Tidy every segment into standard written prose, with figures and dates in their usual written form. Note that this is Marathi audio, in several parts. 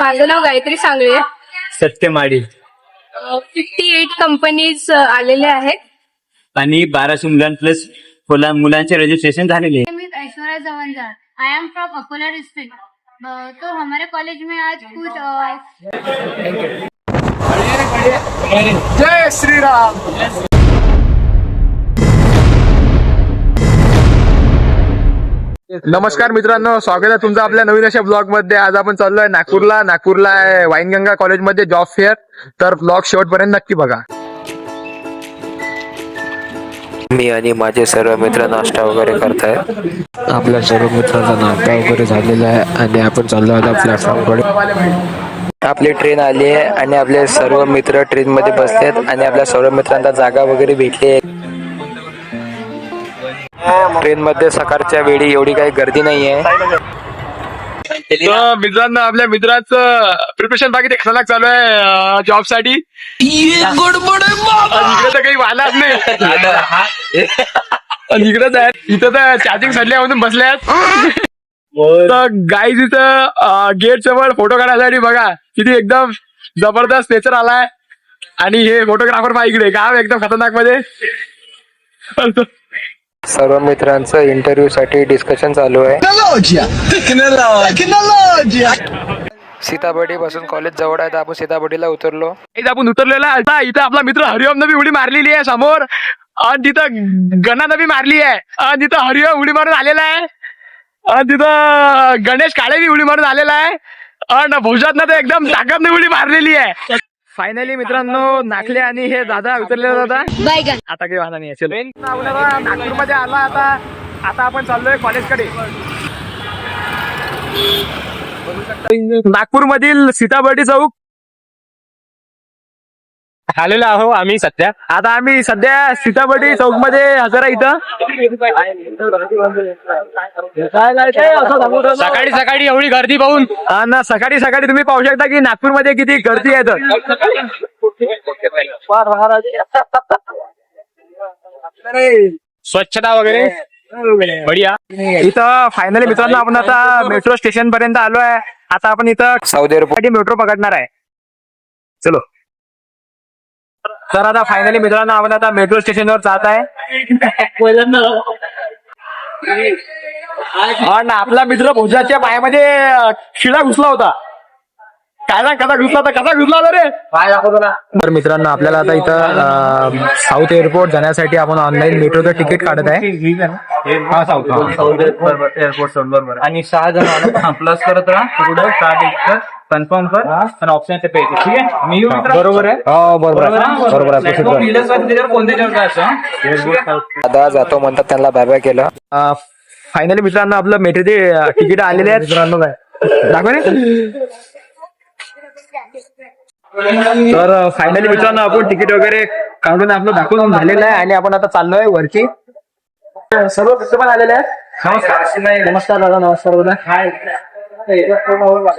माझं नाव गायत्री सांगळे. सत्यमाडी 58 कंपनीज आलेल्या आहेत आणि 1200 प्लस मुलांचे रजिस्ट्रेशन झालेले. मी Aishwarya Jawanja. I am from Akola district. तो हमारे कॉलेज में आज कुछ जय श्रीराम. नमस्कार मित्रांनो, स्वागत आहे तुमचं आपल्या नवीन अशा ब्लॉग मध्ये. आज आपण चाललोय नागपूरला आहे वाईनगंगा कॉलेजमध्ये जॉब फेअर. तर ब्लॉग शेवटपर्यंत नक्की बघा. मी आणि माझे सर्व मित्र नाश्ता वगैरे करतायत. आपल्या सर्व मित्रांचा नाश्ता वगैरे झालेला आहे आणि आपण चाललो आता प्लॅटफॉर्मकडे. आपली ट्रेन आली आहे आणि आपले सर्व मित्र ट्रेन मध्ये बसलेत आणि आपल्या सर्व मित्रांना जागा वगैरे भेटली आहे. ट्रेन मध्ये सकाळच्या वेळी एवढी काही गर्दी नाहीये. मित्रांनो, आपल्या मित्राचं प्रिपरेशन बाकी ते खतरनाक चालू आहे जॉब साठी. इकडे तर काही वाहनाच नाही. इकडेच आहे. इथं तर चार्जिंग सडल्यामधून बसल्यात. गाईज इथं गेट समोर फोटो काढायसाठी बघा किती एकदम जबरदस्त नेचर आलाय. आणि हे फोटोग्राफर बा इकडे गाव एकदम खतरनाक मध्ये. सर्व मित्रांचं इंटरव्ह्यू साठी डिस्कशन चालू आहे. सीताबर्डी पासून कॉलेज जवळ आहे तर आपण सीताबर्डीला उतरलो. इथं आपण उतरलेला आहे. इथं आपला मित्र हरिओमनं बी उडी मारलेली आहे समोर. आणि तिथं गणानं बी मारली आहे. आणि तिथं हरिओम उडी मारून आलेला आहे. आणि तिथं गणेश काळे बी उडी मारून आलेला आहे. आणि भोजातनं तर एकदम ताकदने उडी मारलेली आहे. फायनली मित्रांनो, नाकले आणि हे दादा उतरलेला दादा आता काही वाहना नाही. चलो नागपूरमध्ये आला. आता आपण चाललोय कॉलेजकडे. नागपूर मधील सीताबर्डी चौक आलेलो आहो आम्ही सध्या. आता आम्ही सध्या सीताबर्डी चौक मध्ये हजर आहे. इथं सकाळी सकाळी एवढी गर्दी पाहून ना, सकाळी सकाळी तुम्ही पाहू शकता की नागपूर मध्ये किती गर्दी आहे. स्वच्छता वगैरे बढिया. इथं फायनली मित्रांनो आपण आता मेट्रो स्टेशन पर्यंत आलो आहे. आता आपण इथं सौदी एअरपोर्ट मेट्रो पकडणार आहे. चलो. तर आता फायनली मित्रांनो आपण आता मेट्रो स्टेशनवर जात आहे. आणि आपला मित्र भोजाच्या पायामध्ये शिळा घुसला होता. काय ना कसा घुसला होता रे. तर मित्रांनो, आपल्याला आता इथं साऊथ एअरपोर्ट जाण्यासाठी आपण ऑनलाईन मेट्रोचं तिकीट काढत आहे. आणि 6 जण प्लस करत राहा. पुढे 6 कन्फर्म कर आणि ऑप्शन ते पे. ठीक आहे. मी बरोबर आहे. हो बरोबर आहे. दादा जातो म्हणतात, त्यांना बाय बाय केलं. फायनली मित्रांनो आपलं मेट्रोचे तिकीट आलेले आहेत. मित्रांनो दाखवा ना. तर फायनली मित्रांनो आपण तिकीट वगैरे काढून आपलं दाखवून झालेलं आहे. आणि आपण आता चाललोय वरची. सर्व मित्र पण आलेले आहेत. नमस्कार दादा. नमस्कार दादा.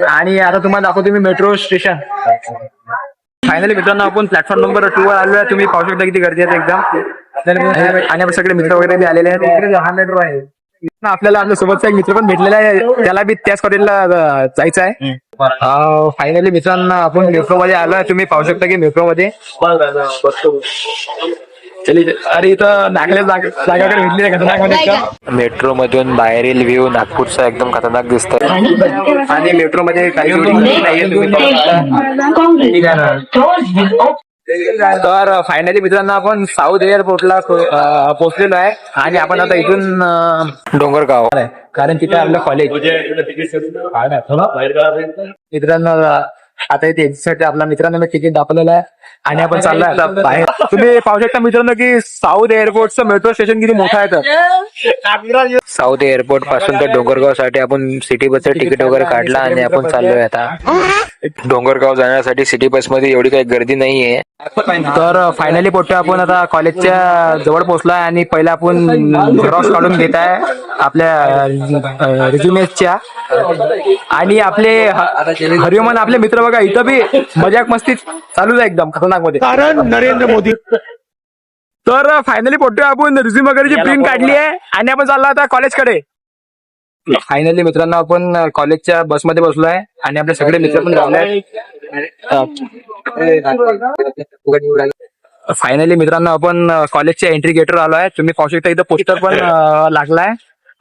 आणि आता तुम्हाला दाखवतो मी मेट्रो स्टेशन. फायनली मित्रांनो आपण प्लॅटफॉर्म नंबर 2 वर आलो आहे. तुम्ही पाहू शकता किती गर्दी आहे एकदम. आणि आपण सगळे मित्र वगैरे बी आलेले आहेत. हा मेट्रो आहे. आपल्याला आपल्या सोबतचा एक मित्र पण भेटलेला आहे. त्याला बी त्याच कॉलेजला जायचं आहे. फायनली मित्रांनो आपण मेट्रो मध्ये आलोय. तुम्ही पाहू शकता की मेट्रो मध्ये अरे इथं नागल्या जागाकडे भेटली आहे खतरनाक मध्ये. मेट्रो मधून बाहेरील व्ह्यू नागपूरचा एकदम खतरनाक दिसतोय. आणि मेट्रो मध्ये काही नाहीये. तर फायनली मित्रांनो आपण साऊथ एअरपोर्टला पोहोचलेलो आहे. आणि आपण आता इथून डोंगरगाव, कारण तिथे आपलं कॉलेज. मित्रांनो आता इथे एक्झिटसाठी आपल्या मित्रांनो मी तिकीट दाखवलेलं आहे. आणि आपण चाललोय आता बाहेर. तुम्ही पाहू शकता मित्रांनो की साऊथ एअरपोर्टचं मेट्रो स्टेशन किती मोठं आहे. तर साऊथ एअरपोर्ट पासून तर डोंगरगाव साठी आपण सिटी बसचं तिकीट वगैरे काढला आणि आपण चाललोय आता. डोंगरगाव जाण्यासाठी सिटी बस मध्ये एवढी काही गर्दी नाहीये. तर फायनली पोहोचतो आपण आता कॉलेजच्या जवळ पोहोचलोय. आणि पहिला आपण झेरॉक्स काढून घेत आहे आपल्या रिझ्युमेच्या. आणि आपले हरिओमन आपले मित्र बघा इथं बी मजाक मस्ती चालूच आहे एकदम खतरनाक मध्ये. कारण नरेंद्र मोदी. तर फायनली पोहोचतोय आपण. रिझ्युम वगैरेची प्रिंट काढली आहे आणि आपण चाललो आता कॉलेजकडे. फायनली मित्रांनो आपण कॉलेजच्या बसमध्ये बसलो आहे आणि आपले सगळे मित्र पण झाले. फायनली मित्रांनो आपण कॉलेजच्या एंट्री गेटवर आलो आहे. तुम्ही पाहू शकता इथं पोस्टर पण लागलाय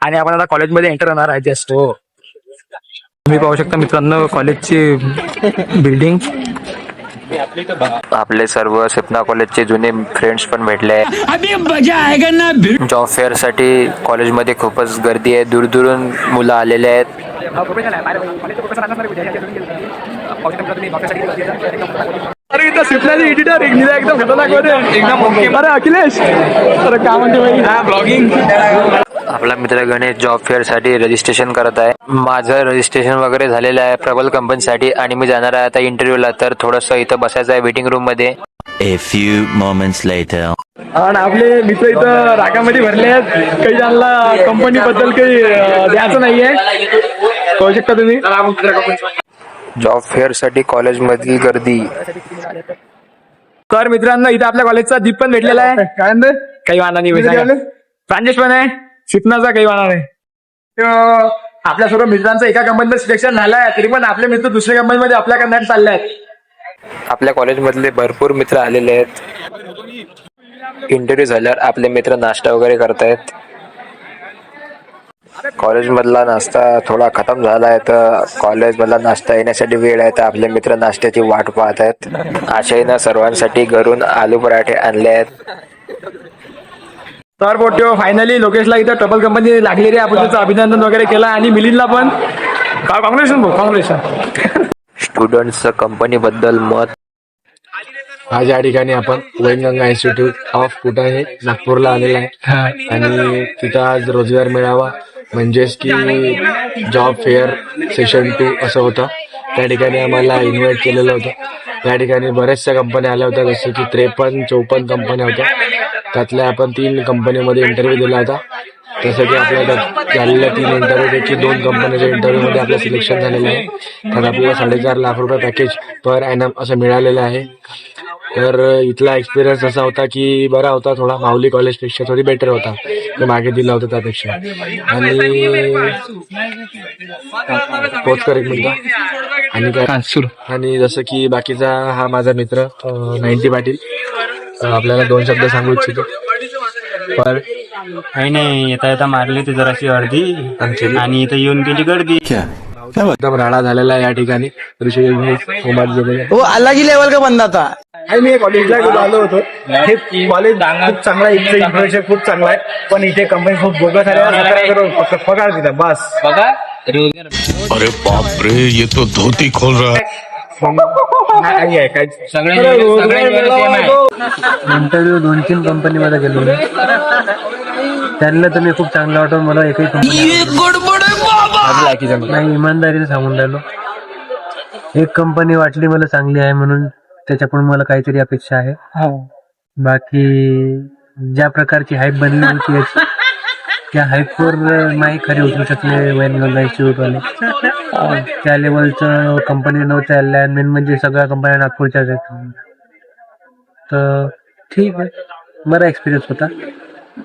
आणि आपण आता कॉलेजमध्ये एंटर होणार आहे. जस्ट हो, तुम्ही पाहू शकता मित्रांनो कॉलेजची बिल्डिंग. आपले सर्व सपना कॉलेजचे जुने फ्रेंड्स पण भेटले आहेत. जॉब फेअर साठी कॉलेजमध्ये खूपच गर्दी आहे. दूरदूरून मुलं आलेले आहेत. अरे इथं सिप्लाची एडिटर एकदम खतरनाक होते. एकदम ओके. बरं अखिलेश, तर काय म्हणते ब्लॉगिंग. आपला मित्र गणेश जॉब फेअर साठी रजिस्ट्रेशन करत आहे. माझं रजिस्ट्रेशन वगैरे झालेलं आहे प्रबल कंपनीसाठी आणि मी जाणार आहे आता इंटरव्ह्यूला. तर थोडंसं इथं बसायचं आहे वेटिंग रूम मध्ये. A few moments later. आणि आपले मित्र इथं रागामध्ये भरले आहेत. काही त्यांना कंपनी बद्दल काही द्यायचं नाहीये. पाहू शकता तुम्ही. जॉब फेअर साठी कॉलेज मधली गर्दी. तर मित्रांनो इथं आपल्या कॉलेजचा दीप पण भेटलेला आहे. काय काही वाना नाही. प्रांजेश पण आहे. शिपनाचा काही वाना नाही. आपल्या सर्व मित्रांचं एका कंपनीमध्ये सिलेक्शन झालंय तरी पण आपले मित्र दुसऱ्या कंपनीमध्ये अप्लाय करण्यासाठी चालले आहेत. आपल्या कॉलेजमधले भरपूर मित्र आलेले आहेत. इंटरव्ह्यू झाल्यावर आपले मित्र नाश्ता वगैरे करतायत. कॉलेजमधला नाश्ता थोडा खतम झाला आहे तर कॉलेजमधला नाश्ता येण्यासाठी वेळ आहे तर आपले मित्र नाश्त्याची वाट पाहत आहेत. आशेनं सर्वांसाठी घरून आलू पराठे आणले आहेत. तर पोट्यो फायनली लोकेशला इथं ट्रबल कंपनी लागलेली आहे. आपण त्याचं अभिनंदन वगैरे केलं आणि मिलिंदला पण कॉंग्रॅच्युलेशन भाऊ, कॉंग्रॅच्युलेशन. स्टुडंट्सचं कंपनीबद्दल मत. आज या ठिकाणी आपण वैनगंगा इन्स्टिट्यूट ऑफ कुठं हे नागपूरला आलेला आहे आणि तिथं आज रोजगार मेळावा म्हणजेच की जॉब फेअर सेशन 2 असं होतं. त्या ठिकाणी आम्हाला इन्व्हाइट केलेलं होतं. त्या ठिकाणी बऱ्याचशा कंपन्या आल्या होत्या जसं की 53-54 कंपन्या होत्या. त्यातल्या आपण 3 कंपनीमध्ये इंटरव्ह्यू दिला होता. जसं की आपल्या झालेल्या 3 इंटरव्ह्यूपैकी 2 कंपन्याच्या इंटरव्ह्यूमध्ये आपलं सिलेक्शन झालेलं आहे. तर आपल्याला 4.5 लाख रुपये पॅकेज पर ॲनम असं मिळालेलं आहे. तर इथला एक्सपिरियन्स असा होता की बरा होता. थोडा माऊली कॉलेजपेक्षा थोडी बेटर होता. तो मागे दिला होता त्यापेक्षा. आणि पोच कर एक मिनिट. आणि काय आणि जसं की बाकीचा हा माझा मित्र 90 पाटील आपल्याला 2 शब्द सांगू इच्छितो. पर काही नाही, येता येता मारली ती जराशी अर्धी आणि इथं येऊन गेली गर्दी. एकदम राडा झालेला आहे या ठिकाणी. वो अलग ही लेवल का बंदा था. मी कॉलेजला आलो होतो. हे कॉलेज खूप चांगला आहे. इथलं इन्फ्रास्ट्रक्चर खूप चांगला आहे. पण इथे कंपनी खूप बोगस आहे. पगार देतात बस. बघा अरे बाप रे, ये तो धोती खोल रहा है. नाही आहे काय. इंटरव्ह्यू 2-3 कंपनीमध्ये गेलो. त्यांना तर मी खूप चांगला वाटतो. मला एकही कंपनी नाही, इमानदारीने सांगून राहिलो. एक कंपनी वाटली मला चांगली आहे म्हणून त्याच्याकडून मला काहीतरी अपेक्षा आहे. बाकी ज्या प्रकारची हाईप बनली होती याची, त्या हाईपवर नाही खरे उतरू शकले वैनगंगा इन्स्टिट्यूटवाले. त्या लेवलचं कंपनी नव्हत्या आल्या. मेन म्हणजे सगळ्या कंपन्या नागपूरच्याच आहेत. तर ठीक आहे, बरा एक्सपिरियन्स होता.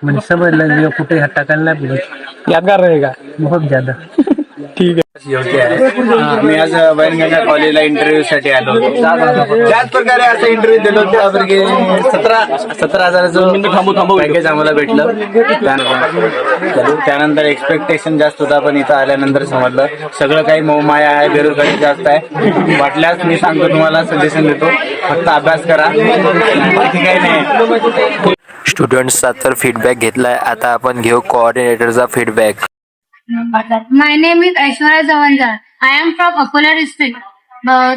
म्हणजे समजलं कुठे हात टाकायला नाही पाहिजे. यादगार रहेगा बहुत ज्यादा. ठीक आहे. मी आज वैनगंगा कॉलेजला इंटरव्ह्यू साठी आलो होतो. त्याच प्रकारे असं इंटरव्ह्यू दिलो त्यापैकी 17,000 पॅकेज आम्हाला भेटलं. त्यानंतर एक्सपेक्टेशन जास्त होता पण इथं आल्यानंतर समजलं सगळं काही मोहमाया आहे, बेरोजगारी जास्त आहे. वाटल्यास मी सांगतो तुम्हाला, सजेशन देतो, फक्त अभ्यास करा, बाकी काही नाही. स्टुडंट्सचा तर फीडबॅक घेतलाय. आता आपण घेऊ कोऑर्डिनेटरचा feedback. My name is Aishwarya Jawanja. I am from Akola district.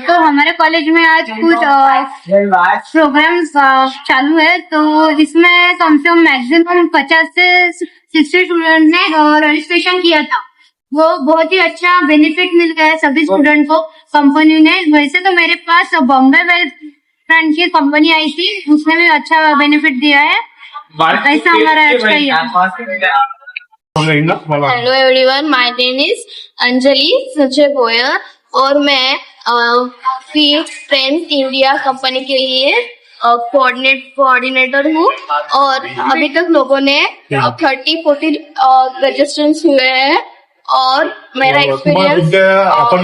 तो हमारे कॉलेज में आज कुछ प्रोग्राम्स चालू है. तो इसमें कम से कम मैक्सिमम 50 से 60 स्टूडेंट ने रजिस्ट्रेशन किया था. वो बहुत ही अच्छा बेनिफिट मिल गया है सभी स्टूडेंट को कंपनी ने. वैसे तो मेरे पास बॉम्बे वेल्थ फ्रेंड की कंपनी आई थी, उसने भी अच्छा बेनिफिट दिया है. ऐसा हमारा अच्छा ही है. Hello everyone, my name is Anjali Sanjay Goyal और मैं फ्रेंड्स इंडिया कंपनी के लिए कोऑर्डिनेटर हूँ. और अभी तक लोगों ने 30-40 रजिस्ट्रेशन हुए हैं और मेरा एक्सपीरियंस अच्छा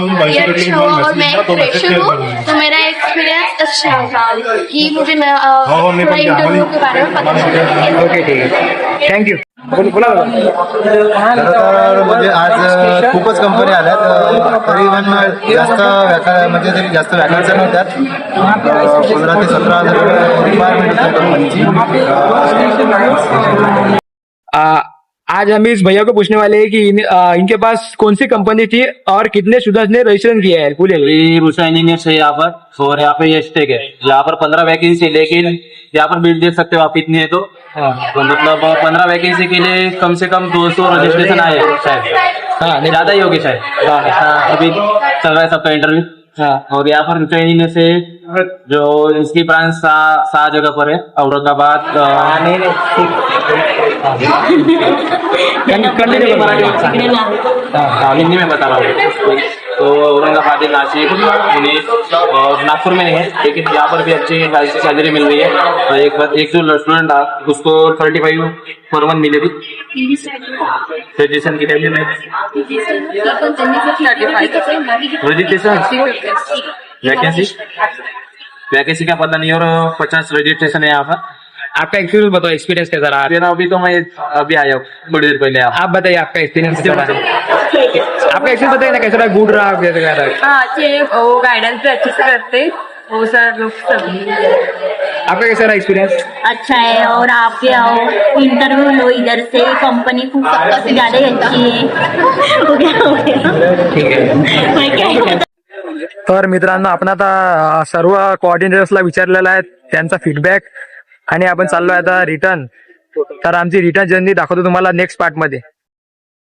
हुआ और मैं एक फ्रेशर हूँ तो मेरा एक्सपीरियंस अच्छा था कि मुझे थोड़ा इंटरव्यू के बारे में पता चला। ओके ठीक आहे थँक्यू बोला तर म्हणजे आज खूपच कंपनी आल्यात तरीपण जास्त वॅकन्सी नव्हत्यात 15 ते 17,000 रिक्वायरमेंट होती कंपनीची। आज हम इस भैया को पूछने वाले हैं कि इनके पास कौन सी कंपनी थी और कितने स्टूडेंट्स ने रजिस्ट्रेशन किया है बोले। रूसा इंजीनियर्स है यहाँ पर और यहाँ पे ये स्टेक है। यहाँ पर 15 वैकेंसी है लेकिन यहाँ पर बिल देख सकते हो आप इतनी है तो मतलब 15 वैकेंसी के लिए कम से कम 200 रजिस्ट्रेशन आए शायद ज्यादा ही होगी शायद। अभी चल रहा है सबका इंटरव्यू और यहाँ पर रूसा इंजीनियर से जो इसकी ब्रांच 7 जगह पर है औरंगाबाद हिंदी में बता रहा हूँ तो औरंगाबाद नासिक पुणे और नागपुर में नहीं है लेकिन यहाँ पर भी अच्छी सैलरी मिल रही है। और एक जो स्टूडेंट था उसको 35 पर मंथ मिली थी रजिस्ट्रेशन की वैकेंसी का पता नहीं और 50 रजिस्ट्रेशन है यहाँ पर। आपका एक्सपीरियंस बताओ एक्सपीरियंस कैसा रहा। मेरा अभी तो मैं अभी आया हूँ थोड़ी देर पहले। आप बताइए आपका एक्सपीरियंस कैसा रहा। आपका एक्सपीरियंस बताइए ना कैसा रहा गुड रहा कैसा रहा। हाँ अच्छे वो गाइडेंस भी अच्छे से करते वो सर लोग सभी। आपका कैसा रहा एक्सपीरियंस। अच्छा है और आपके आओ इंटरव्यू लो इधर से कंपनी खूब ज्यादा अच्छी है। ठीक आहे तर मित्रांनो आपण आता सर्व कोऑर्डिनेटर्सला विचारलेला आहे त्यांचा फीडबॅक आणि आपण चाललोय आता रिटर्न। तर आमची रिटर्न जर्नी दाखवतो तुम्हाला नेक्स्ट पार्ट मध्ये।